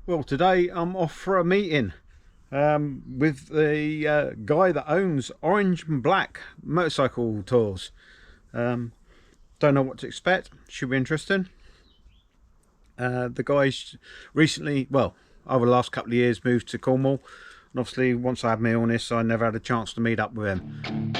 Well, today I'm off for a meeting with the guy that owns Orange and Black motorcycle tours. Don't know what to expect. Should be interesting. The guy's recently, well, over the last couple of years, moved to Cornwall, and obviously once I had my illness, I never had a chance to meet up with him.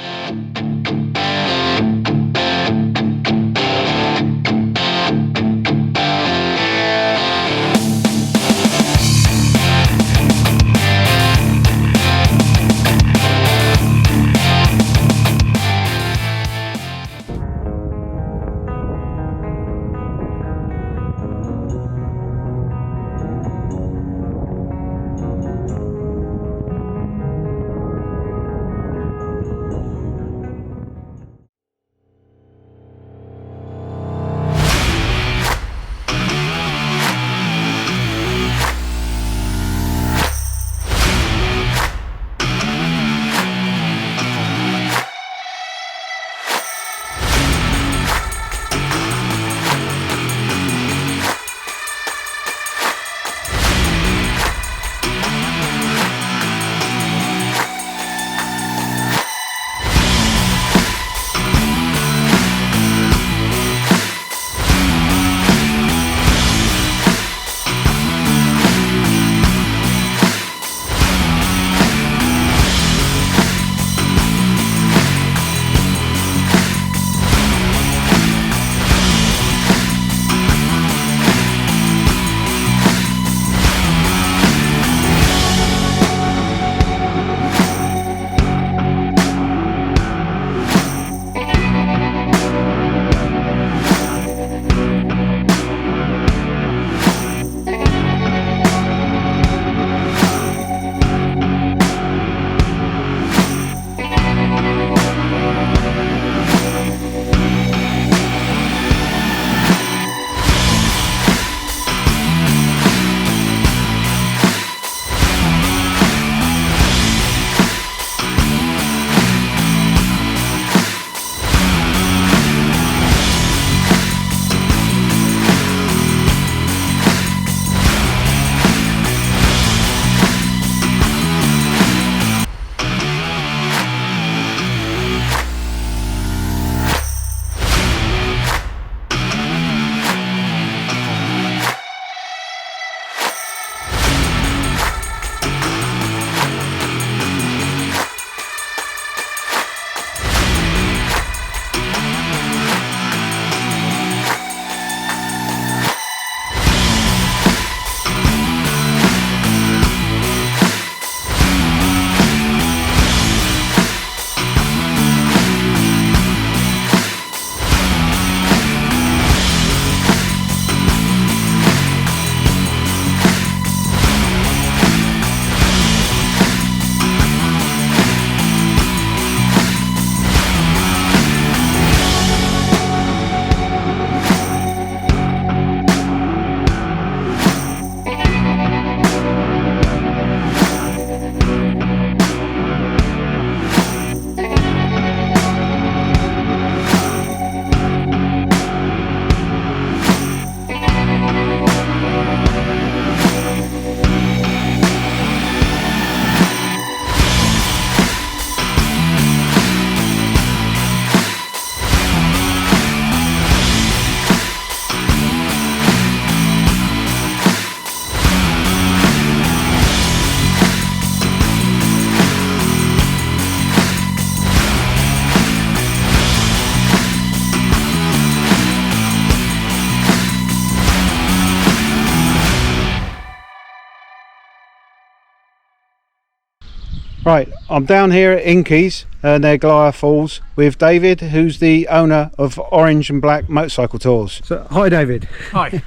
Right, I'm down here at Inkies near Golitha Falls with David, who's the owner of Orange and Black Motorcycle Tours. So, hi David. Hi.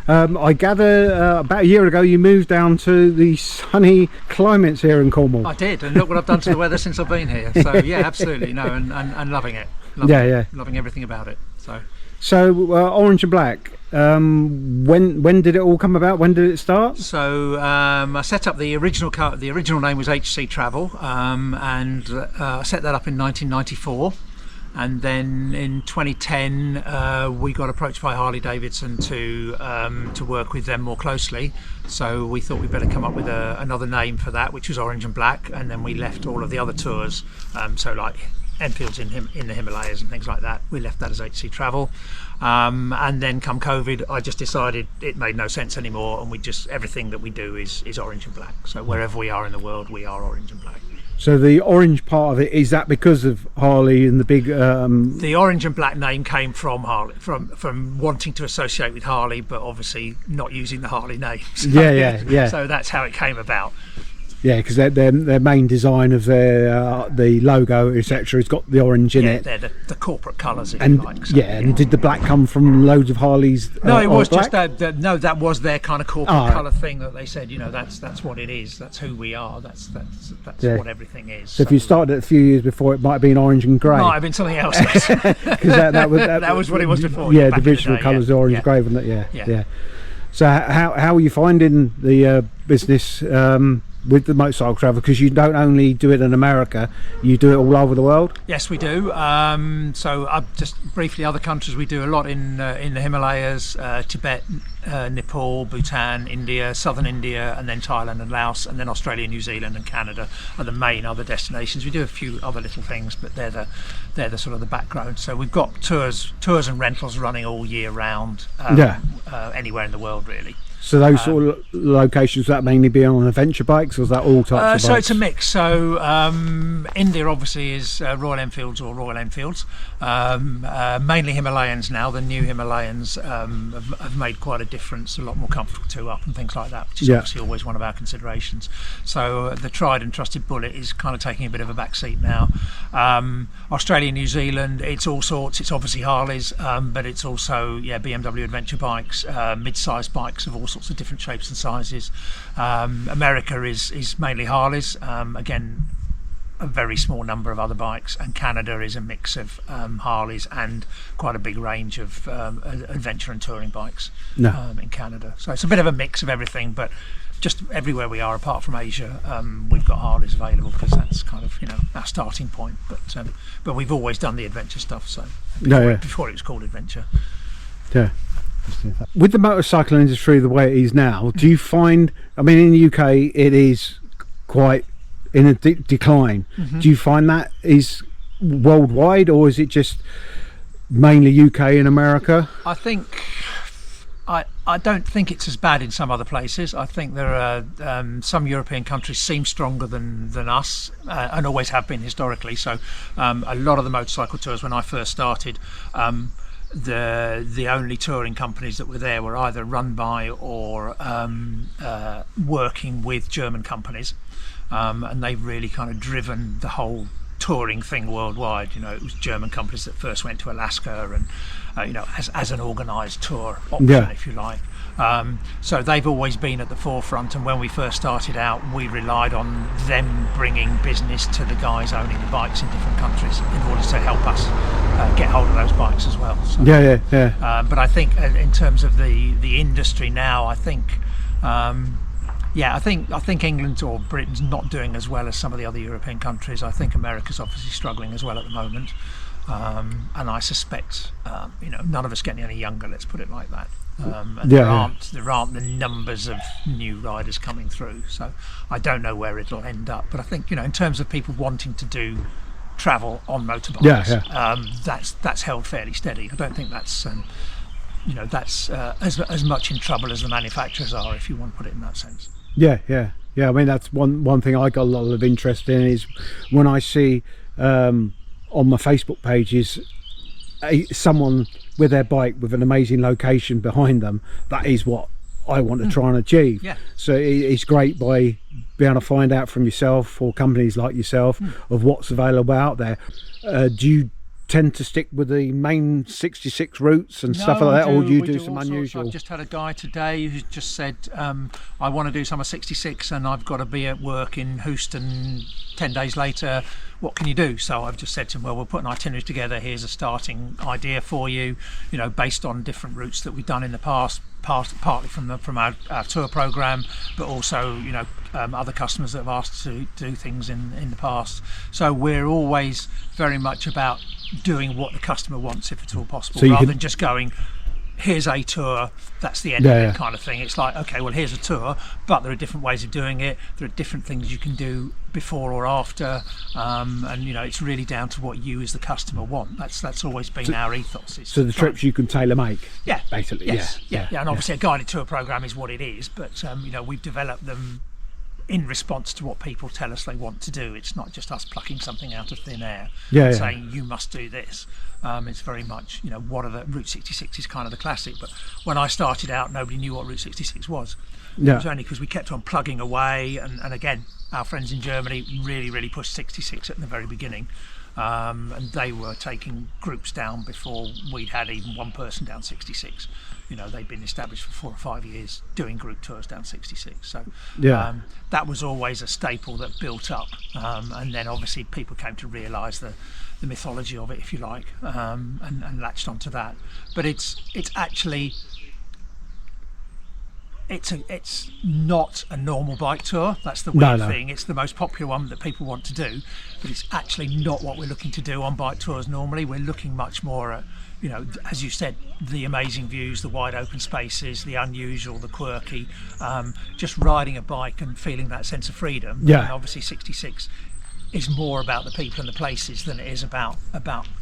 I gather about a year ago you moved down to the sunny climates here in Cornwall. I did, and look what I've done to the weather since I've been here. So yeah, absolutely, no, and loving it. Loving everything about it. So Orange and Black, when did it all come about? When did it start? So I set up the original car. The original name was HC Travel, and I set that up in 1994. And then in 2010, we got approached by Harley Davidson to work with them more closely. So we thought we'd better come up with another name for that, which was Orange and Black. And then we left all of the other tours, so like Enfield's in the Himalayas and things like that. We left that as HC Travel. And then come COVID, I just decided it made no sense anymore, and everything that we do is Orange and Black. So wherever we are in the world, we are Orange and Black. So the orange part of it, is that because of Harley and the big... The Orange and Black name came from Harley, from wanting to associate with Harley, but obviously not using the Harley name. So, yeah. So that's how it came about. Yeah, because their main design of the logo, etc., has got the orange in it. Yeah, they're the corporate colours, if and you like. So, and did the black come from loads of Harleys? No, it was black? just that was their kind of corporate colour thing that they said. That's what it is. That's who we are. That's what everything is. So if you started a few years before, it might have been orange and grey. Might have been something else. Because that was what it was before. Yeah, the original colours are orange and grey, wasn't it? Yeah. So how are you finding the business with the motorcycle travel, because you don't only do it in America, you do it all over the world? Yes, we do. So just briefly, other countries we do a lot in the Himalayas, Tibet, Nepal, Bhutan, India, southern India, and then Thailand and Laos, and then Australia, New Zealand and Canada are the main other destinations. We do a few other little things, but they're the sort of the background. So we've got tours and rentals running all year round, anywhere in the world really. So those sort of locations, that mainly be on adventure bikes, or is that all types of bikes? So it's a mix. So India obviously is Royal Enfields or Royal Enfields, mainly Himalayans now. The new Himalayans have made quite a difference, a lot more comfortable to up and things like that, which is obviously always one of our considerations. So the tried and trusted Bullet is kind of taking a bit of a back seat now. Australia, New Zealand, it's all sorts. It's obviously Harleys, but it's also BMW adventure bikes, mid-sized bikes of all sorts of different shapes and sizes. America is mainly Harleys, again a very small number of other bikes, and Canada is a mix of Harleys and quite a big range of adventure and touring bikes in Canada. So it's a bit of a mix of everything, but just everywhere we are apart from Asia, we've got Harleys available, because that's kind of our starting point, but we've always done the adventure stuff, so before it was called adventure. With the motorcycle industry the way it is now, do you find, I mean in the UK it is quite in a decline, do you find that is worldwide, or is it just mainly UK and America? I think I don't think it's as bad in some other places. I think there are some European countries seem stronger than us, and always have been historically. So a lot of the motorcycle tours when I first started, the only touring companies that were there were either run by or working with German companies, and they've really kind of driven the whole touring thing worldwide. It was German companies that first went to Alaska, and as an organised tour option, if you like. So they've always been at the forefront, and when we first started out, we relied on them bringing business to the guys owning the bikes in different countries in order to help us get hold of those bikes as well. So, but I think in terms of the industry now, I think England or Britain's not doing as well as some of the other European countries. I think America's obviously struggling as well at the moment, and I suspect none of us getting any younger. Let's put it like that. And there aren't the numbers of new riders coming through, so I don't know where it'll end up. But I think in terms of people wanting to do travel on motorbikes, that's held fairly steady. I don't think that's that's as much in trouble as the manufacturers are, if you want to put it in that sense. I mean, that's one thing I got a lot of interest in, is when I see on my Facebook pages someone with their bike with an amazing location behind them. That is what I want to try and achieve. So it's great by being able to find out from yourself or companies like yourself of what's available out there. Do you tend to stick with the main 66 routes and stuff like that, or do you do some unusual? I've just had a guy today who just said, I want to do summer 66 and I've got to be at work in Houston 10 days later. What can you do? So I've just said to him, well, we'll put an itinerary together. Here's a starting idea for you, based on different routes that we've done in the past, partly from our tour program, but also other customers that have asked to do things in the past. So we're always very much about doing what the customer wants, if at all possible, rather than just going, here's a tour, that's the end of it kind of thing. It's like, okay, well, here's a tour, but there are different ways of doing it. There are different things you can do before or after, and it's really down to what you as the customer want. That's always been our ethos. So the trips you can tailor make, basically. Yeah, and obviously a guided tour program is what it is, but we've developed them in response to what people tell us they want to do. It's not just us plucking something out of thin air and saying you must do this. It's very much, what are the Route 66 is kind of the classic, but when I started out, nobody knew what Route 66 was. It was only because we kept on plugging away, and again, our friends in Germany really pushed 66 at the very beginning, and they were taking groups down before we'd had even one person down 66. They'd been established for 4 or 5 years doing group tours down 66. So that was always a staple that built up, and then obviously people came to realise the mythology of it, if you like, and latched onto that. But it's actually it's not a normal bike tour. That's the weird thing. It's the most popular one that people want to do, but it's actually not what we're looking to do on bike tours normally. We're looking much more at, as you said, the amazing views, the wide open spaces, the unusual, the quirky, just riding a bike and feeling that sense of freedom. And obviously 66 is more about the people and the places than it is about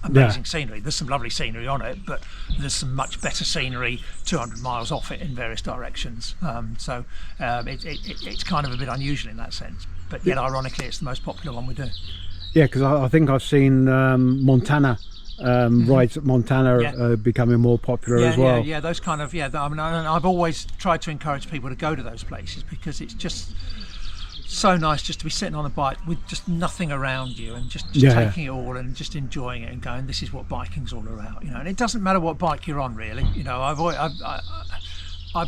amazing scenery. There's some lovely scenery on it, but there's some much better scenery 200 miles off it in various directions. So it's kind of a bit unusual in that sense, but yet ironically it's the most popular one we do. Yeah, because I think I've seen Montana rides at Montana becoming more popular as well. Yeah, those kind of, I mean, I've always tried to encourage people to go to those places because it's just so nice just to be sitting on a bike with just nothing around you and just taking it all and just enjoying it and going, this is what biking's all about, and it doesn't matter what bike you're on really. I've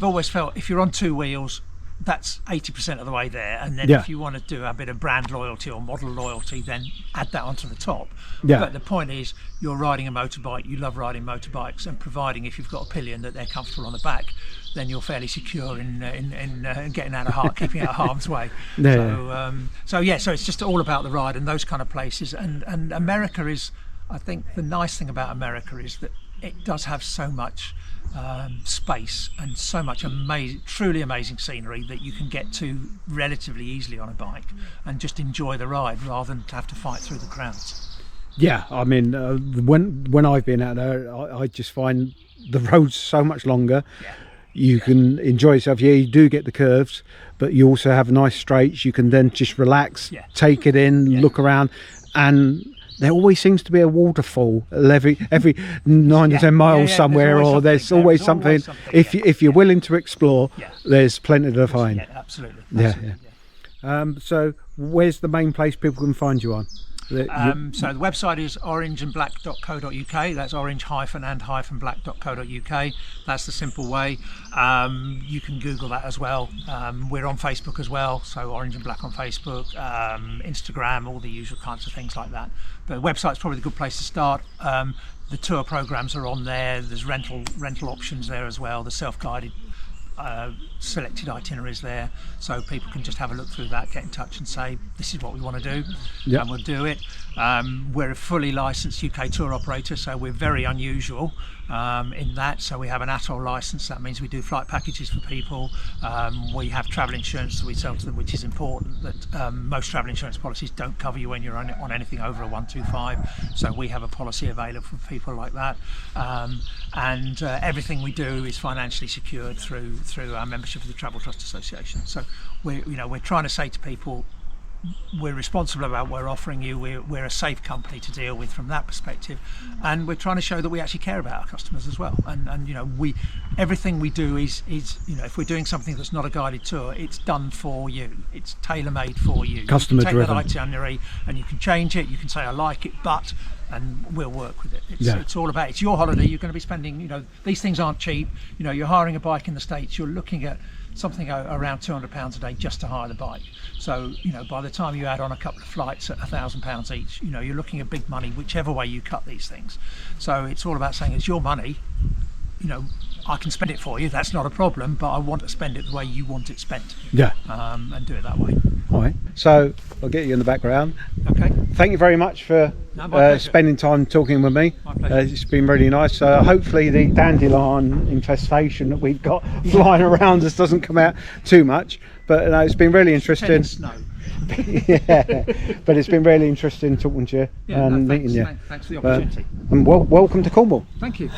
always felt if you're on 2 wheels, that's 80% of the way there, and then if you want to do a bit of brand loyalty or model loyalty, then add that onto the top. But the point is, you're riding a motorbike, you love riding motorbikes, and providing if you've got a pillion that they're comfortable on the back, then you're fairly secure in getting out of keeping out of harm's way. So it's just all about the ride and those kind of places. And America is, I think the nice thing about America is that it does have so much space and so much truly amazing scenery that you can get to relatively easily on a bike and just enjoy the ride rather than to have to fight through the crowds. Yeah, I mean, when I've been out there, I just find the roads so much longer. You can enjoy yourself. You do get the curves, but you also have nice straights. You can then just relax, take it in, look around, and there always seems to be a waterfall every 9 to 10 miles somewhere, there's always something. If you're willing to explore, there's plenty to find. Yeah, absolutely. So where's the main place people can find you on? So the website is orangeandblack.co.uk. That's orange-and-black.co.uk. That's the simple way. You can Google that as well. We're on Facebook as well, so Orange and Black on Facebook, Instagram, all the usual kinds of things like that. But the website's probably a good place to start. The tour programs are on there. There's rental options there as well. The self-guided selected itineraries there, so people can just have a look through that, get in touch and say this is what we want to do, and we'll do it. We're a fully licensed UK tour operator, so we're very unusual in that. So we have an ATOL license. That means we do flight packages for people. We have travel insurance that we sell to them, which is important. That most travel insurance policies don't cover you when you're on anything over a 125. So we have a policy available for people like that. And everything we do is financially secured through our membership of the Travel Trust Association. So we're trying to say to people, we're responsible about what we're offering you. We're a safe company to deal with from that perspective, and we're trying to show that we actually care about our customers as well. And everything we do is if we're doing something that's not a guided tour, it's done for you. It's tailor-made for you. Customer driven. You can take that itinerary and you can change it. You can say I like it, and we'll work with it. It's all about, it's your holiday. You're going to be spending, these things aren't cheap. You're hiring a bike in the States. You're looking at something around £200 a day just to hire the bike. So by the time you add on a couple of flights at £1,000 each, you're looking at big money whichever way you cut these things. So it's all about saying it's your money. I can spend it for you, that's not a problem, but I want to spend it the way you want it spent. Yeah. And do it that way. All right. So I'll get you in the background. Okay. Thank you very much for No, my pleasure. spending time talking with me. My pleasure. It's been really nice. Hopefully the dandelion infestation that we've got flying around us doesn't come out too much. But no, it's been really interesting. Snow. Yeah, but it's been really interesting talking to you and meeting you. Thanks for the opportunity. And welcome to Cornwall. Thank you.